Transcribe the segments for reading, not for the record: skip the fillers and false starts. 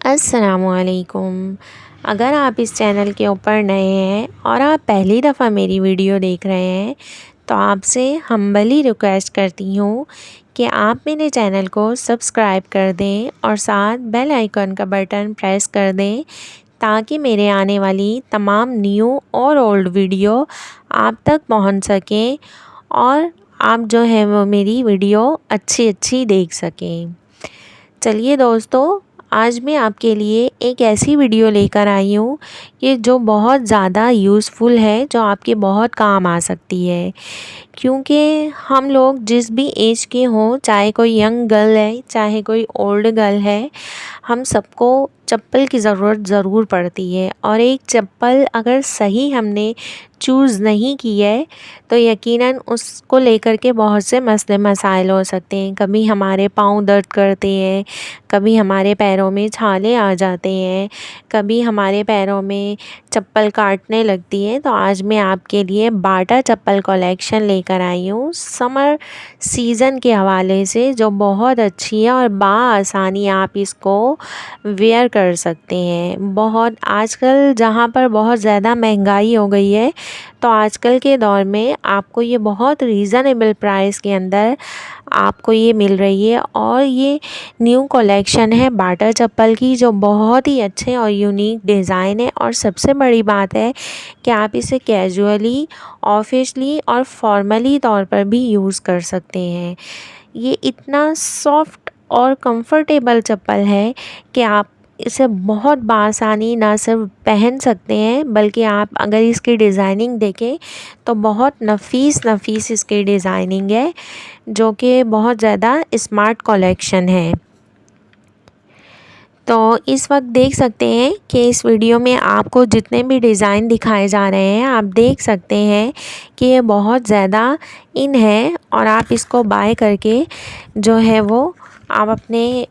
अस्सलामुअलैकुम। अगर आप इस चैनल के ऊपर नए हैं और आप पहली दफ़ा मेरी वीडियो देख रहे हैं तो आपसे हम्बली रिक्वेस्ट करती हूँ कि आप मेरे चैनल को सब्सक्राइब कर दें और साथ बेल आइकन का बटन प्रेस कर दें ताकि मेरे आने वाली तमाम न्यू और ओल्ड वीडियो आप तक पहुँच सकें और आप जो है वो मेरी वीडियो अच्छी देख सकें। चलिए दोस्तों, आज मैं आपके लिए एक ऐसी वीडियो लेकर आई हूँ कि जो बहुत ज़्यादा यूज़फुल है, जो आपके बहुत काम आ सकती है। क्योंकि हम लोग जिस भी एज के हों, चाहे कोई यंग गर्ल है चाहे कोई ओल्ड गर्ल है, हम सबको चप्पल की ज़रूरत ज़रूर पड़ती है। और एक चप्पल अगर सही हमने चूज़ नहीं की है तो यकीनन उसको लेकर के बहुत से मसले मसाइल हो सकते हैं। कभी हमारे पाँव दर्द करते हैं, कभी हमारे पैरों में छाले आ जाते हैं, कभी हमारे पैरों में चप्पल काटने लगती है। तो आज मैं आपके लिए बाटा चप्पल कलेक्शन लेकर आई हूँ समर सीज़न के हवाले से, जो बहुत अच्छी है और आसानी आप इसको वेयर कर सकते हैं। बहुत आजकल जहाँ पर बहुत ज़्यादा महंगाई हो गई है तो आजकल के दौर में आपको ये बहुत रीज़नेबल प्राइस के अंदर आपको ये मिल रही है। और ये न्यू कलेक्शन है बाटा चप्पल की, जो बहुत ही अच्छे और यूनिक डिज़ाइन है। और सबसे बड़ी बात है कि आप इसे कैजुअली, ऑफिशियली और फॉर्मली तौर पर भी यूज़ कर सकते हैं। ये इतना सॉफ्ट और कंफर्टेबल चप्पल है कि आप इसे बहुत बासानी ना सिर्फ पहन सकते हैं बल्कि आप अगर इसकी डिज़ाइनिंग देखें तो बहुत नफ़ीस इसकी डिज़ाइनिंग है, जो कि बहुत ज़्यादा स्मार्ट कलेक्शन है। तो इस वक्त देख सकते हैं कि इस वीडियो में आपको जितने भी डिज़ाइन दिखाए जा रहे हैं आप देख सकते हैं कि ये बहुत ज़्यादा इन है। और आप इसको बाय करके जो है वो आप अपने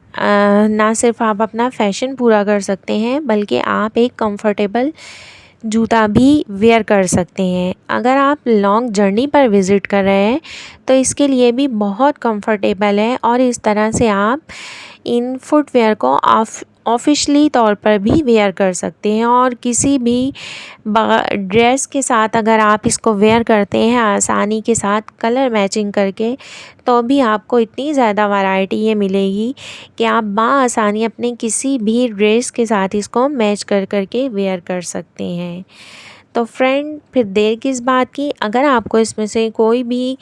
ना सिर्फ आप अपना फ़ैशन पूरा कर सकते हैं बल्कि आप एक कंफर्टेबल जूता भी वेयर कर सकते हैं। अगर आप लॉन्ग जर्नी पर विज़िट कर रहे हैं तो इसके लिए भी बहुत कंफर्टेबल है। और इस तरह से आप इन फुटवेयर को ऑफिशियली तौर पर भी वेयर कर सकते हैं। और किसी भी ड्रेस के साथ अगर आप इसको वेयर करते हैं आसानी के साथ कलर मैचिंग करके, तो भी आपको इतनी ज़्यादा वैरायटी ये मिलेगी कि आप आसानी अपने किसी भी ड्रेस के साथ इसको मैच कर के वेयर कर सकते हैं। तो फ्रेंड, फिर देर किस बात की, अगर आपको इसमें से कोई भी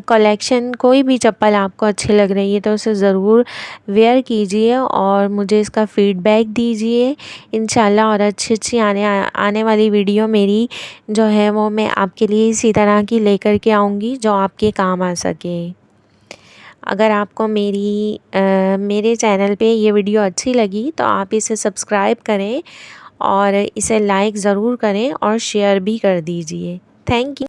कलेक्शन, कोई भी चप्पल आपको अच्छी लग रही है तो उसे ज़रूर वेयर कीजिए और मुझे इसका फ़ीडबैक दीजिए इंशाल्लाह। और अच्छी आने वाली वीडियो मेरी जो है वो मैं आपके लिए इसी तरह की लेकर के आऊँगी जो आपके काम आ सके। अगर आपको मेरे चैनल पे ये वीडियो अच्छी लगी तो आप इसे सब्सक्राइब करें और इसे लाइक ज़रूर करें और शेयर भी कर दीजिए। Thank you.